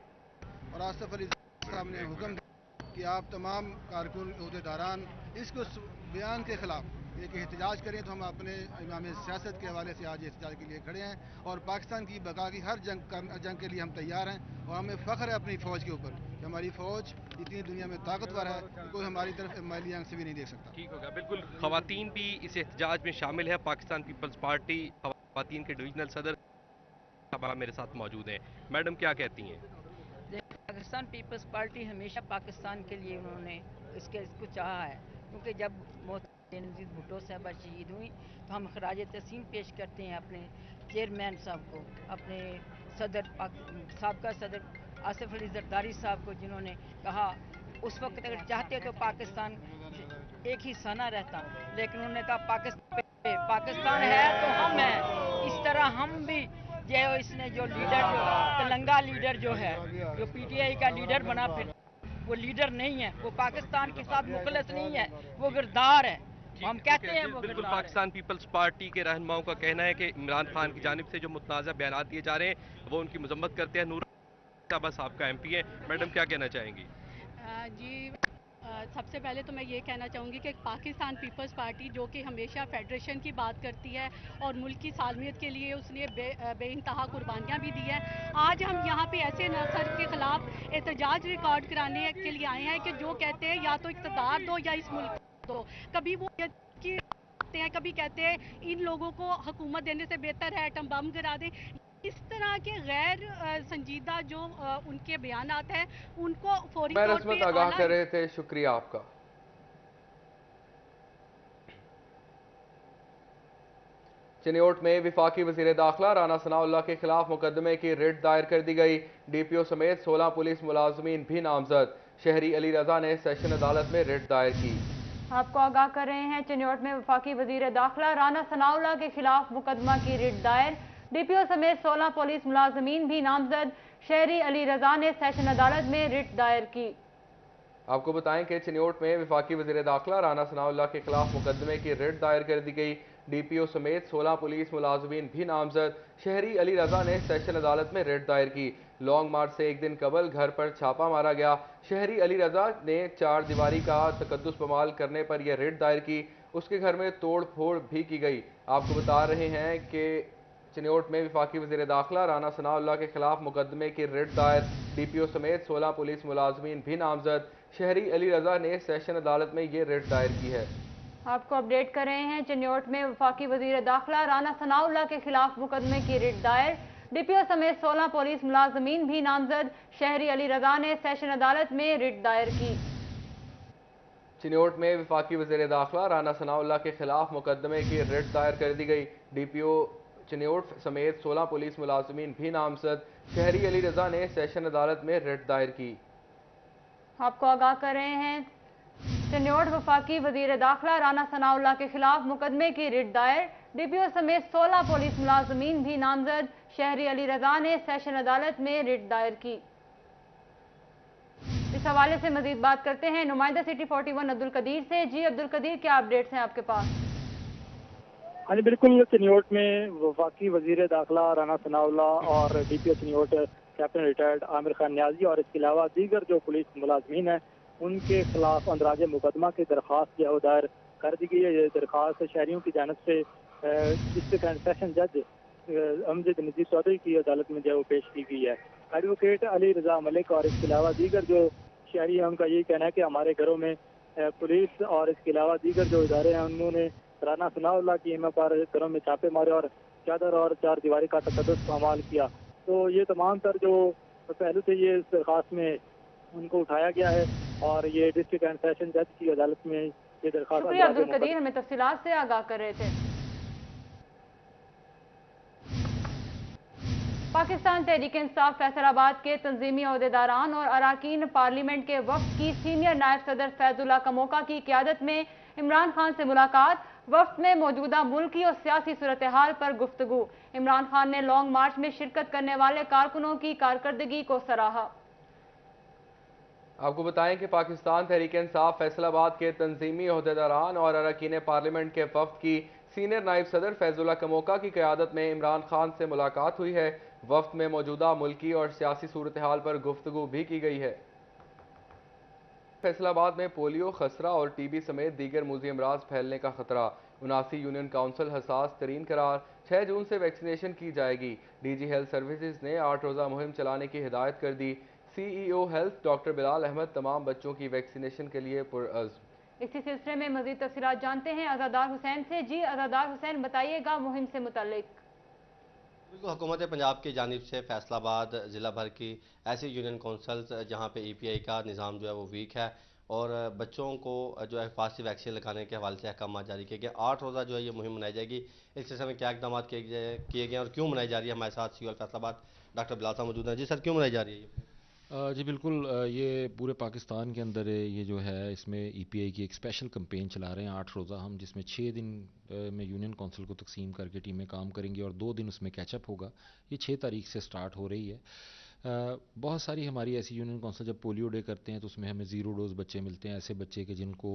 और आसिफ अली साहब ने हुक्म दिया कि आप तमाम कारकुन अहदेदारान इसको बयान के खिलाफ एक एहतजाज करें। तो हम अपने इमाम सियासत के हवाले से आज एहतजाज के लिए खड़े हैं और पाकिस्तान की बका की हर जंग के लिए हम तैयार हैं। और हमें फ़ख्र है अपनी फ़ौज के ऊपर कि हमारी फ़ौज इतनी दुनिया में ताकतवर है कि कोई हमारी तरफ मैली आंख से भी नहीं देख सकता। ठीक होगा, बिल्कुल। ख़वातीन भी इस एहतजाज में शामिल है। पाकिस्तान पीपल्स पार्टी ख़वातीन के डिवीजनल सदर मेरे साथ मौजूद हैं। मैडम, क्या कहती हैं? पाकिस्तान पीपल्स पार्टी हमेशा पाकिस्तान के लिए उन्होंने इसको चाहा है, क्योंकि जब बेनज़ीर भुट्टो साहबा शहीद हुई तो हम खराज तहसीन पेश करते हैं अपने चेयरमैन साहब को, अपने सदर साबका सदर आसिफ अली जरदारी साहब को, जिन्होंने कहा उस वक्त अगर चाहते तो पाकिस्तान एक ही सना रहता, लेकिन उन्होंने कहा पाकिस्तान है तो हम हैं। इस तरह हम भी जो इसने जो लीडर, जो तेलंगा लीडर जो है, जो पीटीआई का लीडर बना, फिर वो लीडर नहीं है, वो पाकिस्तान के साथ मुखलस नहीं है, वो गिरदार है। हम कहते हैं वो बिल्कुल। पाकिस्तान पीपल्स पार्टी के रहनुमाओं का कहना है कि इमरान खान की जानिब से जो मुतनाज़ा बयान दिए जा रहे हैं वो उनकी मजम्मत करते हैं। नूर साहब का MP है, मैडम क्या कहना चाहेंगी? जी, सबसे पहले तो मैं ये कहना चाहूँगी कि पाकिस्तान पीपल्स पार्टी जो कि हमेशा फेडरेशन की बात करती है और मुल्क की सालमियत के लिए उसने बेइंतहा कुर्बानियाँ भी दी हैं। आज हम यहाँ पे ऐसे नसर के खिलाफ एहतजाज रिकॉर्ड कराने के लिए आए हैं कि जो कहते हैं या तो इक़्तिदार दो या इस मुल्क दो। कभी वो हैं, कभी कहते हैं इन लोगों को हुकूमत देने से बेहतर है एटम बम गिरा दें। इस तरह के गैर संजीदा जो उनके बयानात हैं उनको फौरी तौर पे आगाह कर रहे थे। शुक्रिया आपका। चिन्योट में विफाकी वजीर दाखिला राना सनाउल्लाह के खिलाफ मुकदमे की रिट दायर कर दी गई। DPO समेत 16 पुलिस मुलाजमीन भी नामजद। शहरी अली रजा ने सेशन अदालत में रिट दायर की। आपको आगाह कर रहे हैं, चिन्योट में वफाकी वजीर दाखिला राना सनाउल्लाह के खिलाफ मुकदमा की रिट दायर। DPO समेत 16 पुलिस मुलाजमीन भी नामजद। शहरी अली रजा ने सेशन अदालत में रिट दायर की। आपको बताएं कि चिन्योट में वफाकी वज़ीर दाखिला राना सनाउल्लाह के खिलाफ मुकदमे की रिट दायर कर दी गई। DPO समेत 16 पुलिस मुलाजमीन भी नामजद। शहरी अली रजा ने सेशन अदालत में रिट दायर की। लॉन्ग मार्च से एक दिन कबल घर पर छापा मारा गया। शहरी अली रजा ने 4 दीवारी का तकद्दुस पमाल करने पर यह रिट दायर की। उसके घर में तोड़ फोड़ भी की गई। आपको बता रहे हैं कि चिन्योट में वफाकी वज़ीर दाखिला राना सनाउल्लाह के खिलाफ मुकदमे की रिट दायर। DPO समेत 16 पुलिस मुलाजमीन भी नामजद। शहरी अली रजा ने सेशन अदालत में ये रिट दायर की है। आपको अपडेट कर रहे हैं, चिन्योट में वफाकी वज़ीर दाखिला राना सनाउल्लाह के खिलाफ मुकदमे की रिट दायर। DPO समेत 16 पुलिस मुलाजमीन भी नामजद। शहरी अली रजा ने सेशन अदालत में रिट दायर की। चिन्योट में वफाकी वज़ीर दाखिला राना सनाउल्लाह के खिलाफ मुकदमे की रिट दायर कर दी गई। DPO चिन्योट समेत 16 पुलिस मुलाजमीन भी नामजद। शहरी अली रजा ने सेशन अदालत में रिट दायर की। आपको आगाह कर रहे हैं, चिन्योट वफाकी वज़ीर दाखिला राना सनाउल्लाह के खिलाफ मुकदमे की रिट दायर। DPO समेत 16 पुलिस मुलाजमीन भी नामजद। शहरी अली रजा ने सेशन अदालत में रिट दायर की। इस हवाले से मजीद बात करते हैं नुमाइंदा सिटी 41 अब्दुल कदीर से। जी अब्दुल कदीर, क्या अपडेट्स हैं आपके पास? हाँ जी बिल्कुल, चिन्योट में वफाकी वज़ीर दाखिला राना सनाउल्लाह और DPO Chiniot captain retired Aamir Khan Niazi और इसके अलावा दीगर जो पुलिस मुलाजमीन हैं उनके खिलाफ अंदराज मुकदमा की दरख्वास्त जो है दायर कर दी गई है। ये दरख्वास्त शहरियों की जानब से डिस्ट्रिक्ट सेशन जज अमजद नजीर चौधरी की अदालत में जो पेश की गई है। एडवोकेट अली रजा मलिक और इसके अलावा दीगर जो शहरी हैं उनका यही कहना है कि हमारे घरों में पुलिस और इसके अलावा दीगर जो इदारे हैं उन्होंने राना सनाउल्लाह की हिम्मत पर घरों में छापे मारे और चादर और 4 दीवारी का तकद्दुस पामाल किया। तो ये तमाम तर जो पहलू थे ये इस दरख्वास्त में उनको उठाया गया है और ये डिस्ट्रिक्ट एंड सेशन जज की अदालत में ये दरख्वास्त। अब्दुल कदीर हमें तफसीलात से आगाह कर रहे थे। पाकिस्तान तहरीक इंसाफ फैसलाबाद के तंजीमी अहदेदारान और अरकान पार्लियामेंट के वफ्द की सीनियर नायब सदर फैजुल्लाह कमोका की क़यादत में इमरान खान से मुलाकात। वफ्द में मौजूदा मुल्की और सियासी सूरत हाल पर गुफ्तगू। इमरान खान ने लॉन्ग मार्च में शिरकत करने वाले कारकुनों की कारकर्दगी को सराहा। आपको बताएं कि पाकिस्तान तहरीक इंसाफ फैसलाबाद के तंजीमी अहदेदारान और अरकान पार्लियामेंट के वफ्द की सीनियर नायब सदर फैजुल्लाह कमोका की क़यादत में इमरान खान से मुलाकात हुई है। वफ्द में मौजूदा मुल्की और सियासी सूरत हाल पर गुफ्तगू भी की गई है। फैसलाबाद में पोलियो, खसरा और TB समेत दीगर मुज़ी अमराज फैलने का खतरा। 79 यूनियन काउंसिल हसास तरीन करार। 6 जून से वैक्सीनेशन की जाएगी। DG हेल्थ सर्विसेज ने 8 रोज़ा मुहिम चलाने की हिदायत कर दी। CEO health doctor Bilal Ahmad तमाम बच्चों की वैक्सीनेशन के लिए पुरअज़्म। इसी सिलसिले में मज़ीद तफसीलात जानते हैं अज़ादार हुसैन से। जी अज़ादार हुसैन, बताइएगा मुहिम से मुताल्लिक। बिल्कुल, हुकूमत पंजाब की जानिब से फैसलाबाद ज़िला भर की ऐसी यूनियन काउंसिल्स जहाँ पे EPI का निज़ाम जो है वो वीक है और बच्चों को जो है हिफाजती वैक्सीन लगाने के हवाले से अहकाम जारी किए गए। 8 रोज़ा जो है ये मुहिम मनाई जाएगी। इस सिलसिले में क्या इक़दाम किए गए और क्यों मनाई जा रही है? हमारे साथ CEO फैसलाबाद डॉक्टर बिलाल साहब मौजूद हैं। जी सर, क्यों मनाई जा रही है ये? जी बिल्कुल, ये पूरे पाकिस्तान के अंदर ये जो है इसमें EPI की एक स्पेशल कैंपेन चला रहे हैं 8 रोज़ा हम, जिसमें 6 दिन में यूनियन काउंसिल को तकसीम करके टीमें काम करेंगी और 2 दिन उसमें कैचअप होगा। ये 6 तारीख से स्टार्ट हो रही है। बहुत सारी हमारी ऐसी यूनियन काउंसिल जब पोलियो डे करते हैं तो उसमें हमें 0 डोज बच्चे मिलते हैं, ऐसे बच्चे के जिनको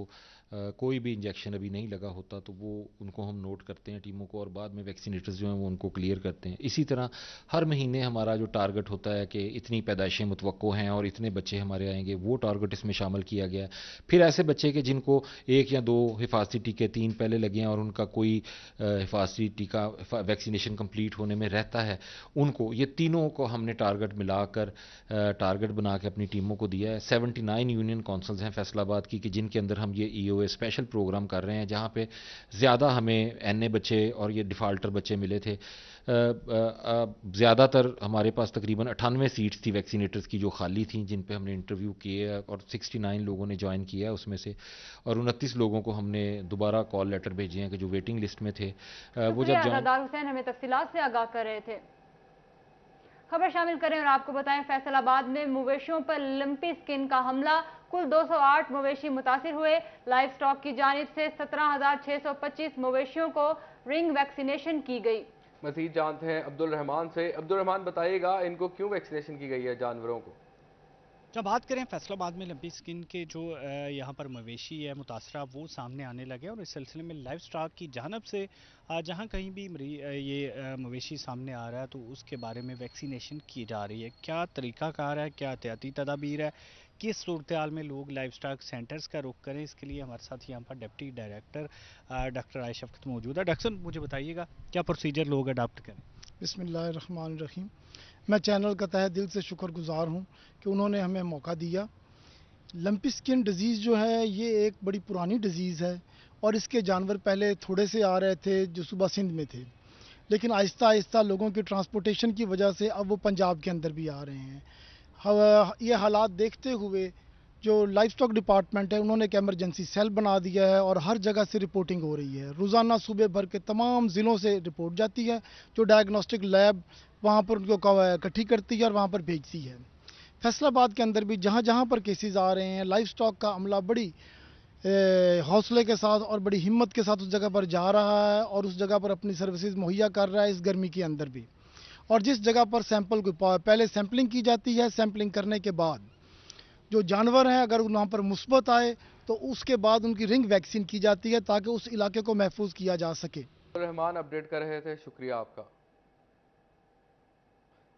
कोई भी इंजेक्शन अभी नहीं लगा होता, तो वो उनको हम नोट करते हैं टीमों को और बाद में वैक्सीनेटर्स जो हैं वो उनको क्लियर करते हैं। इसी तरह हर महीने हमारा जो टारगेट होता है कि इतनी पैदाइशें मुतवक्को हैं और इतने बच्चे हमारे आएंगे, वो टारगेट इसमें शामिल किया गया है। फिर ऐसे बच्चे के जिनको 1 या 2 हिफाजती टीके 3 पहले लगे हैं और उनका कोई हिफाजती टीका वैक्सीनेशन कंप्लीट होने में रहता है, उनको ये तीनों को हमने टारगेट मिलाकर टारगेट बना के अपनी टीमों को दिया है। 79 यूनियन काउंसिल्स हैं फैसलाबाद की कि जिनके अंदर हम ये EOA स्पेशल प्रोग्राम कर रहे हैं, जहाँ पे ज़्यादा हमें NA बच्चे और ये डिफ़ाल्टर बच्चे मिले थे। ज़्यादातर हमारे पास तकरीबन 98 सीट्स थी वैक्सीनेटर्स की जो खाली थी, जिन पे हमने इंटरव्यू किए और 69 लोगों ने ज्वाइन किया उसमें से, और 29 लोगों को हमने दोबारा कॉल लेटर भेजे हैं कि जो वेटिंग लिस्ट में थे वो जब अज़ादार हुसैन हमें तफसीलात से आगाह कर रहे थे। खबर शामिल करें और आपको बताएं फैसलाबाद में मवेशियों पर लंपी स्किन का हमला। कुल 208 मवेशी मुतासिर हुए। लाइव स्टॉक की जानिब से 17,625 मवेशियों को रिंग वैक्सीनेशन की गई। मज़ीद जानते हैं अब्दुल रहमान से। अब्दुल रहमान, बताइएगा इनको क्यों वैक्सीनेशन की गई है जानवरों को? जब बात करें फैसलाबाद में लंपी स्किन के जो यहाँ पर मवेशी है मुतासरा वो सामने आने लगे और इस सिलसिले में लाइव स्टॉक की जानब से जहाँ कहीं भी ये मवेशी सामने आ रहा है तो उसके बारे में वैक्सीनेशन की जा रही है। क्या तरीक़ाकार है, क्या एहतियाती तदाबीर है, किस सूरत हाल में लोग लाइव स्टॉक सेंटर्स का रुख करें, इसके लिए हमारे साथ यहाँ पर डिप्टी डायरेक्टर डॉक्टर आयशा शफकत मौजूद है। डॉक्टर साहब मुझे बताइएगा क्या प्रोसीजर लोग अडाप्ट करें। बिस्मिल्लाहिर्रहमानिर्रहीम। मैं चैनल का तहे दिल से शुक्रगुजार हूँ कि उन्होंने हमें मौका दिया। लंपी स्किन डिजीज़ जो है ये एक बड़ी पुरानी डिजीज़ है और इसके जानवर पहले थोड़े से आ रहे थे जो सुबह सिंध में थे, लेकिन आहिस्ता आहिस्ता लोगों की ट्रांसपोर्टेशन की वजह से अब वो पंजाब के अंदर भी आ रहे हैं। ये हालात देखते हुए जो लाइफ स्टॉक डिपार्टमेंट है उन्होंने एक इमरजेंसी सेल बना दिया है और हर जगह से रिपोर्टिंग हो रही है। रोज़ाना सूबे भर के तमाम ज़िलों से रिपोर्ट जाती है जो डायग्नोस्टिक लैब वहाँ पर उनको इकट्ठी करती है और वहाँ पर भेजती है। फैसलाबाद के अंदर भी जहाँ जहाँ पर केसेस आ रहे हैं लाइफ स्टॉक का अमला बड़ी हौसले के साथ और बड़ी हिम्मत के साथ उस जगह पर जा रहा है और उस जगह पर अपनी सर्विसेज मुहैया कर रहा है इस गर्मी के अंदर भी। और जिस जगह पर सैंपल को पहले सैंपलिंग की जाती है, सैंपलिंग करने के बाद जो जानवर हैं अगर वहाँ पर मुस्बत आए तो उसके बाद उनकी रिंग वैक्सीन की जाती है ताकि उस इलाके को महफूज किया जा सके। रहमान अपडेट कर रहे थे, शुक्रिया आपका।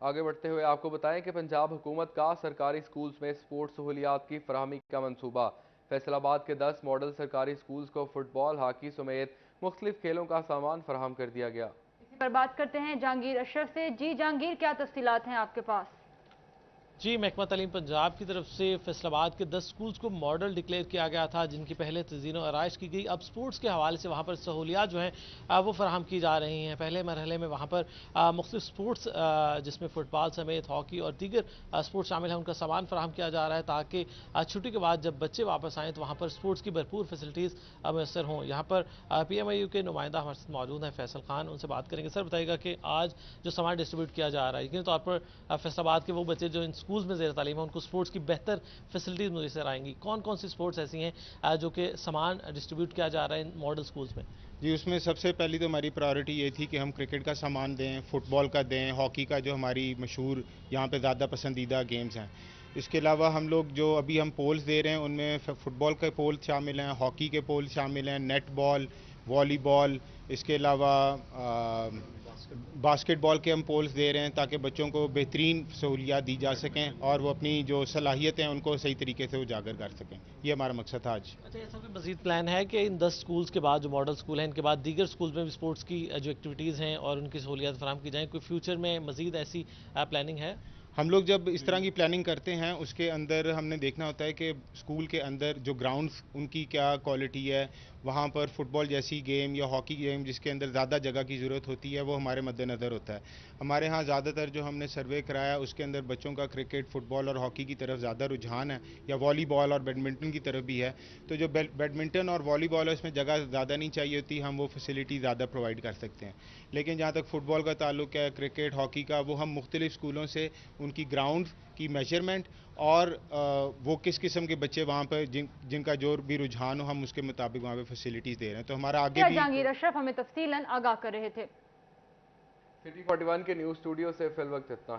आगे बढ़ते हुए आपको बताएं कि पंजाब हुकूमत का सरकारी स्कूल्स में स्पोर्ट्स सहूलियात की फराहमी का मंसूबा। फैसलाबाद के 10 मॉडल सरकारी स्कूल्स को फुटबॉल, हॉकी समेत मुख्तलिफ खेलों का सामान फराहम कर दिया गया। इसी पर बात करते हैं जहांगीर अशरफ से। जी जहांगीर, क्या तफसीलात हैं आपके पास? जी, महकमा तालीम पंजाब की तरफ से फैसलाबाद के 10 स्कूल्स को मॉडल डिक्लेयर किया गया था जिनकी पहले तज़ीन और आराइश की गई। अब स्पोर्ट्स के हवाले से वहाँ पर सहूलियात जो हैं वो फराहम की जा रही हैं। पहले मरहले में वहाँ पर मुख्तलिफ स्पोर्ट्स जिसमें फ़ुटबॉल समेत हॉकी और दीगर स्पोर्ट्स शामिल हैं उनका सामान फराहम किया जा रहा है ताकि छुट्टी के बाद जब बच्चे वापस आएँ तो वहाँ पर स्पोर्ट्स की भरपूर फैसिलिटीज़ मैसर हों। यहाँ पर PMIU के नुमाइंदा हमारे साथ मौजूद हैं फैसल खान, उनसे बात करेंगे। सर बताइएगा कि आज जो सामान डिस्ट्रीब्यूट किया जा रहा है यकीनी तौर पर फैसलाबाद के वो बच्चे जो इन स्कूल्स में ज़ेर तालीम है उनको स्पोर्ट्स की बेहतर फैसिलिटीज़ मुयसर आएंगी। कौन कौन सी स्पोर्ट्स ऐसी हैं जो कि सामान डिस्ट्रीब्यूट किया जा रहा है इन मॉडल स्कूल्स में? जी, उसमें सबसे पहली तो हमारी प्रायोरिटी ये थी कि हम क्रिकेट का सामान दें, फुटबॉल का दें, हॉकी का जो हमारी मशहूर यहाँ पे ज़्यादा पसंदीदा गेम्स हैं। इसके अलावा हम लोग जो अभी हम पोल्स दे रहे हैं उनमें फुटबॉल के पोल शामिल हैं, हॉकी के पोल शामिल हैं, नेट बॉल, वॉलीबॉल, इसके अलावा बास्केटबॉल के हम पोल्स दे रहे हैं ताकि बच्चों को बेहतरीन सहूलियात दी जा सकें और वो अपनी जो सलाहियतें हैं उनको सही तरीके से उजागर कर सकें। ये हमारा मकसद था आज। अच्छा, ऐसा कोई मज़ीद प्लान है कि इन 10 स्कूल्स के बाद जो मॉडल स्कूल हैं इनके बाद दीगर स्कूल्स में भी स्पोर्ट्स की जो एक्टिविटीज़ हैं और उनकी सहूलियात फराहम की जाएँ? कोई फ्यूचर में मज़ीद ऐसी प्लानिंग है? हम लोग जब इस तरह की प्लानिंग करते हैं उसके अंदर हमने देखना होता है कि स्कूल के अंदर जो ग्राउंड्स उनकी क्या क्वालिटी है, वहाँ पर फुटबॉल जैसी गेम या हॉकी गेम जिसके अंदर ज़्यादा जगह की ज़रूरत होती है वो हमारे मद्देनज़र होता है। हमारे यहाँ ज़्यादातर जो हमने सर्वे कराया उसके अंदर बच्चों का क्रिकेट, फुटबॉल और हॉकी की तरफ ज़्यादा रुझान है या वॉलीबॉल और बैडमिंटन की तरफ भी है। तो जो बैडमिंटन और वॉलीबॉल है उसमें जगह ज़्यादा नहीं चाहिए होती, हम वो फैसिलिटी ज़्यादा प्रोवाइड कर सकते हैं। लेकिन जहाँ तक फुटबॉल का ताल्लुक है, क्रिकेट, हॉकी का, वो हम मुख्तलिफ स्कूलों से उनकी ग्राउंड की मेजरमेंट और वो किस किस्म के बच्चे वहाँ पर जिनका जो भी रुझान हो हम उसके मुताबिक वहाँ पे फैसिलिटीज़ दे रहे हैं। तो हमारा आगे भी जहांगीर अशरफ हमें तफसीलन आगाह कर रहे थे। सिटी 41 के न्यूज़ स्टूडियो से फिल वक्त इतना ही।